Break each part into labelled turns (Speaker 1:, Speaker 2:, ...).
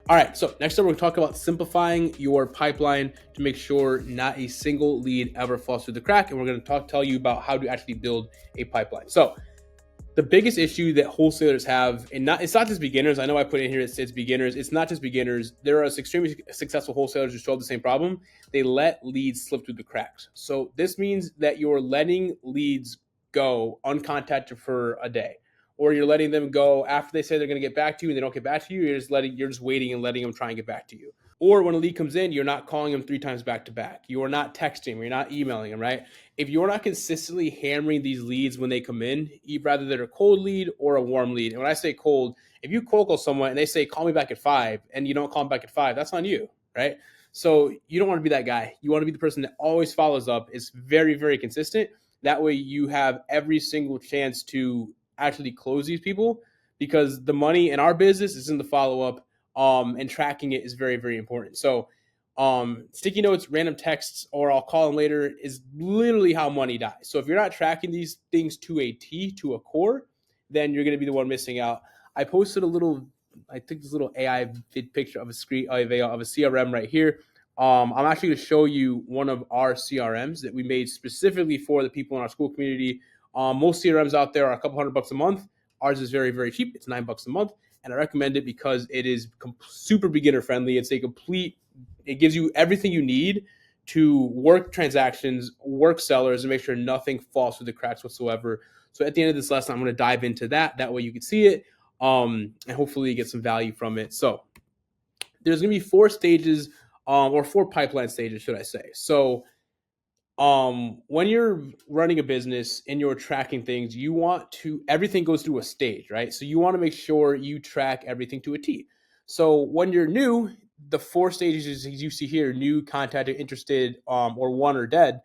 Speaker 1: All right, so next up, we're going to talk about simplifying your pipeline to make sure not a single lead ever falls through the crack. And we're going to tell you about how to actually build a pipeline. So the biggest issue that wholesalers have, and it's not just beginners. I know I put in here it's beginners. It's not just beginners. There are extremely successful wholesalers who solve the same problem. They let leads slip through the cracks. So this means that you're letting leads go uncontacted for a day, or you're letting them go after they say they're going to get back to you and they don't get back to you. You're just waiting and letting them try and get back to you. Or when a lead comes in, you're not calling them 3 times back to back. You are not texting them. You're not emailing them, right? If you're not consistently hammering these leads when they come in, rather they're a cold lead or a warm lead. And when I say cold, if you cold call someone and they say, call me back at 5, and you don't call them back at 5, that's on you, right? So you don't want to be that guy. You want to be the person that always follows up, is very, very consistent. That way you have every single chance to actually close these people, because the money in our business is in the follow-up, and tracking it is very, very important. So sticky notes, random texts, or I'll call them later is literally how money dies. So if you're not tracking these things to a T, to a core, then you're going to be the one missing out. I posted I took this little AI picture of a CRM right here. I'm actually going to show you one of our CRMs that we made specifically for the people in our school community. Most CRMs out there are a couple $100 a month. Ours is very, very cheap. It's $9 a month. And I recommend it because it is super beginner friendly. It gives you everything you need to work transactions, work sellers, and make sure nothing falls through the cracks whatsoever. So at the end of this lesson, I'm going to dive into that. That way you can see it, and hopefully you get some value from it. So there's going to be 4 stages, or 4 pipeline stages, should I say. So when you're running a business and you're tracking things, everything goes through a stage, right? So you want to make sure you track everything to a T. So when you're new, the 4 stages you see here: new, contacted, interested, or won or dead.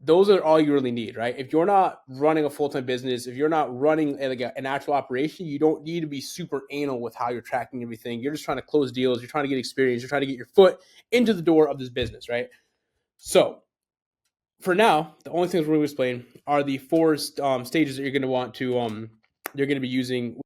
Speaker 1: Those are all you really need, right? If you're not running a full-time business, if you're not running an actual operation, you don't need to be super anal with how you're tracking everything. You're just trying to close deals. You're trying to get experience. You're trying to get your foot into the door of this business, right? So for now, the only things we're going to explain are the 4 stages that you're going to want to you're going to be using.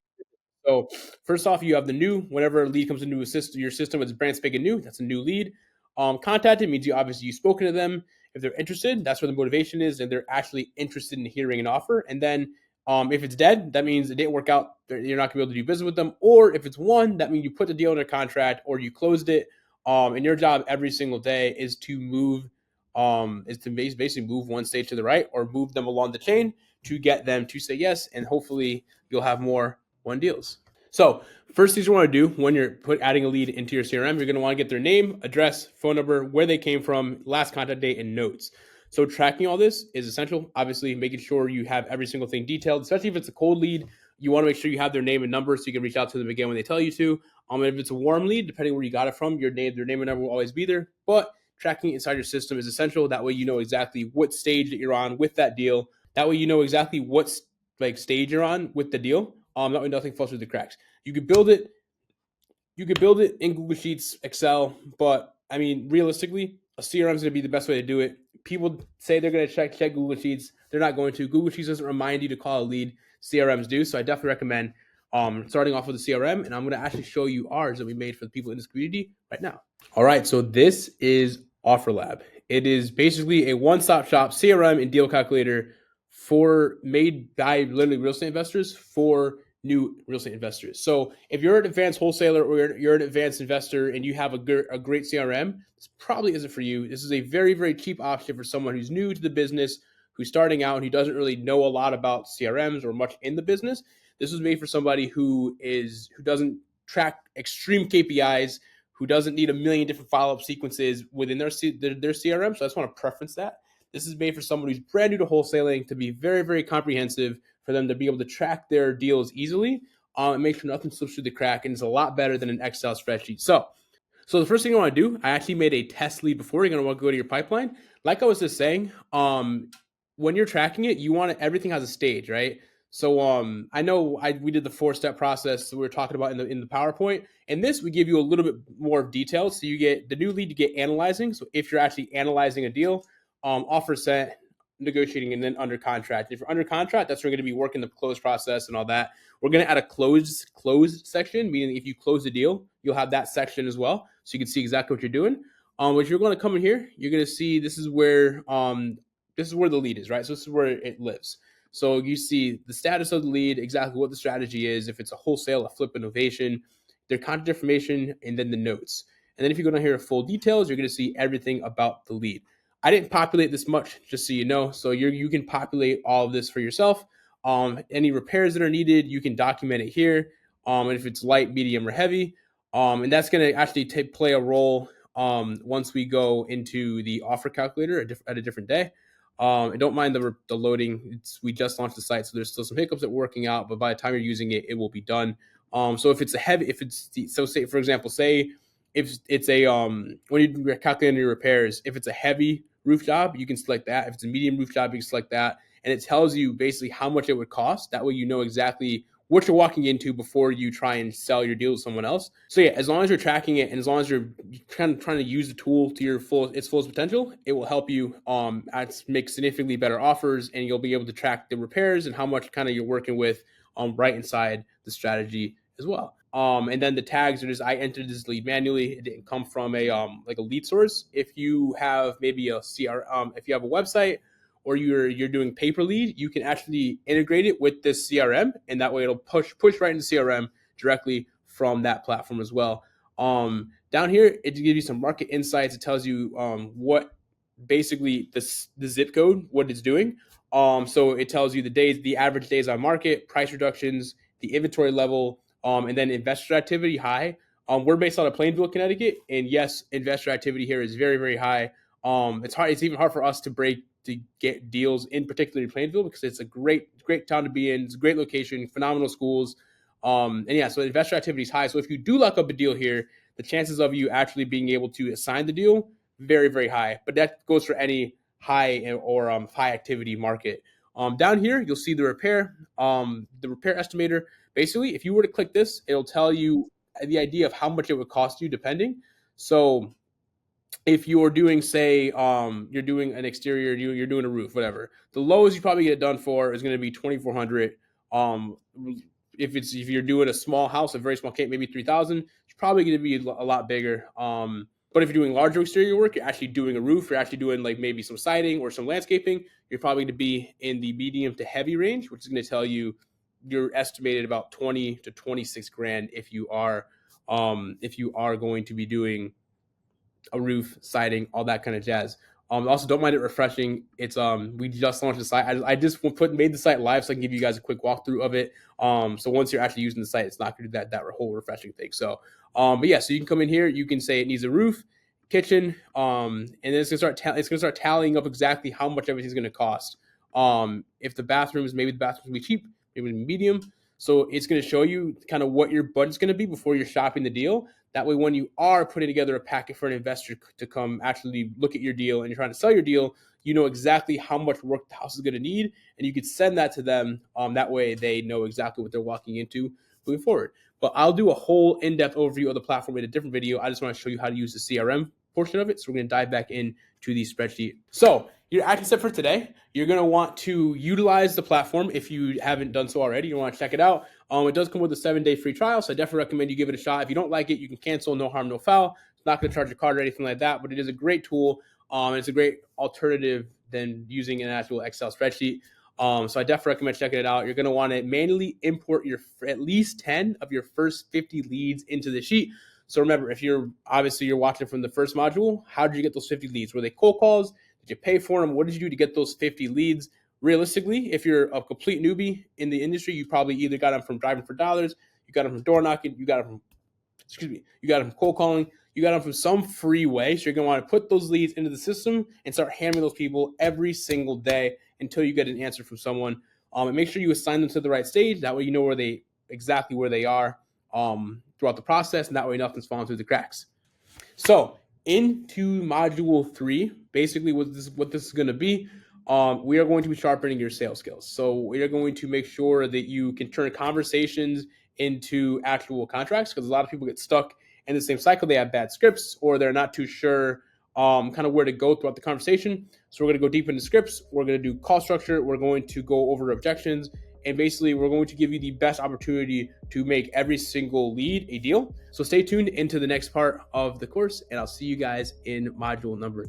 Speaker 1: So first off, you have the new. Whenever a lead comes into your system, it's brand spanking new. That's a new lead. Contacted means you've spoken to them. If they're interested, that's where the motivation is, and they're actually interested in hearing an offer. And then if it's dead, that means it didn't work out. You're not going to be able to do business with them. Or if it's won, that means you put the deal under contract or you closed it. And your job every single day is to basically move one stage to the right or move them along the chain to get them to say yes, and hopefully you'll have more won deals. So first things you want to do when you're adding a lead into your CRM, you're going to want to get their name, address, phone number, where they came from, last contact date, and notes. So tracking all this is essential. Obviously, making sure you have every single thing detailed, especially if it's a cold lead. You want to make sure you have their name and number so you can reach out to them again when they tell you to. If it's a warm lead, depending where you got it from, their name and number will always be there. But tracking inside your system is essential. That way you know exactly what stage that you're on with that deal. That way you know exactly what stage you're on with the deal. That way nothing falls through the cracks. You could build it in Google Sheets, Excel, but I mean, realistically, a CRM is going to be the best way to do it. People say they're going to check Google Sheets. They're not going to. Google Sheets doesn't remind you to call a lead. CRMs do. So I definitely recommend starting off with a CRM, and I'm going to actually show you ours that we made for the people in this community right now. All right, so this is OfferLab. It is basically a one-stop shop CRM and deal calculator made by literally real estate investors for new real estate investors. So if you're an advanced wholesaler or you're an advanced investor and you have a great CRM, this probably isn't for you. This is a very, very cheap option for someone who's new to the business, who's starting out, and who doesn't really know a lot about CRMs or much in the business. This was made for somebody who doesn't track extreme KPIs, who doesn't need a million different follow-up sequences within their CRM. So I just want to preference that. This is made for someone who's brand new to wholesaling, to be very, very comprehensive, for them to be able to track their deals easily, and make sure nothing slips through the crack. And it's a lot better than an Excel spreadsheet. So the first thing you want to do, I actually made a test lead before. You're going to want to go to your pipeline. Like I was just saying, when you're tracking it, everything has a stage, right? So I know we did the 4-step process that we were talking about in the PowerPoint. And this, we give you a little bit more detail. So you get the new lead, you get analyzing. So if you're actually analyzing a deal, offer sent, negotiating, and then under contract. If you're under contract, that's where you're going to be working the close process and all that. We're going to add a closed section, meaning if you close the deal, you'll have that section as well, so you can see exactly what you're doing. But you're going to come in here, you're going to see this is where the lead is, right? So this is where it lives. So you see the status of the lead, exactly what the strategy is, if it's a wholesale, a flip, innovation, their contact information, and then the notes. And then if you go down here to full details, you're going to see everything about the lead. I didn't populate this much, just so you know. So you can populate all of this for yourself. Any repairs that are needed, you can document it here. And if it's light, medium, or heavy, and that's going to actually play a role once we go into the offer calculator at a different day. I don't mind the loading. We just launched the site, so there's still some hiccups that we're working out. But by the time you're using it, it will be done. So if it's a heavy, so say for example, say if it's a when you're calculating your repairs, if it's a heavy roof job, you can select that. If it's a medium roof job, you can select that, and it tells you basically how much it would cost. That way, you know exactly what you're walking into before you try and sell your deal to someone else. So yeah, as long as you're tracking it and as long as you're trying to use the tool to its fullest potential, it will help you make significantly better offers, and you'll be able to track the repairs and how much kind of you're working with right inside the strategy as well. And then the tags are just I entered this lead manually. It didn't come from a like a lead source. If you have maybe a if you have a website or you're doing pay per lead, you can actually integrate it with this CRM, and that way it'll push right into CRM directly from that platform as well. Down here, it gives you some market insights. It tells you what basically the zip code, what it's doing. So it tells you the average days on market, price reductions, the inventory level, and then investor activity high. We're based out of Plainville, Connecticut, and yes, investor activity here is very, very high. It's hard. It's even hard for us to get deals in particularly Plainville because it's a great town to be in. It's a great location, phenomenal schools. And yeah, so investor activity is high. So if you do lock up a deal here, the chances of you actually being able to assign the deal very, very high. But that goes for any high or high activity market. Down here, you'll see the repair estimator. Basically, if you were to click this, it'll tell you the idea of how much it would cost you depending. So if you're doing, say, you're doing an exterior, you're doing a roof, whatever, the lowest you probably get it done for is going to be 2,400. If you're doing a small house, a very small cake, maybe 3,000, it's probably going to be a lot bigger. But if you're doing larger exterior work, you're actually doing a roof, you're actually doing like maybe some siding or some landscaping, you're probably going to be in the medium to heavy range, which is going to tell you you're estimated about 20 to 26 grand if you are going to be doing a roof, siding, all that kind of jazz. Also, don't mind it refreshing. It's we just launched the site. I just made the site live so I can give you guys a quick walkthrough of it. So once you're actually using the site, it's not going to do that whole refreshing thing. So, but yeah, so you can come in here. You can say it needs a roof, kitchen, and then it's gonna start tallying up exactly how much everything's going to cost. If the bathrooms, maybe the bathrooms will be cheap, maybe medium. So it's going to show you kind of what your budget's going to be before you're shopping the deal. That way, when you are putting together a packet for an investor to come actually look at your deal and you're trying to sell your deal, you know exactly how much work the house is going to need, and you could send that to them. That way, they know exactly what they're walking into moving forward. But I'll do a whole in-depth overview of the platform in a different video. I just want to show you how to use the CRM portion of it. So we're going to dive back into the spreadsheet. So your action step for today, you're going to want to utilize the platform if you haven't done so already. You want to check it out. It does come with a 7-day free trial, so I definitely recommend you give it a shot. If you don't like it, you can cancel, no harm, no foul. It's not going to charge your card or anything like that, but it is a great tool. It's a great alternative than using an actual Excel spreadsheet. So I definitely recommend checking it out. You're going to want to manually import at least 10 of your first 50 leads into the sheet. So remember, if you're watching from the first module, how did you get those 50 leads? Were they cold calls? Did you pay for them? What did you do to get those 50 leads? Realistically, if you're a complete newbie in the industry, you probably either got them from driving for dollars, you got them from door knocking, you got them from cold calling, you got them from some free way. So you're going to want to put those leads into the system and start hammering those people every single day until you get an answer from someone. And make sure you assign them to the right stage. That way you know exactly where they are throughout the process, and that way nothing's falling through the cracks. So into module 3, basically what this is going to be, we are going to be sharpening your sales skills. So we are going to make sure that you can turn conversations into actual contracts, because a lot of people get stuck in the same cycle. They have bad scripts, or they're not too sure kind of where to go throughout the conversation. So we're going to go deep into scripts. We're going to do call structure. We're going to go over objections. And basically, we're going to give you the best opportunity to make every single lead a deal. So stay tuned into the next part of the course, and I'll see you guys in module number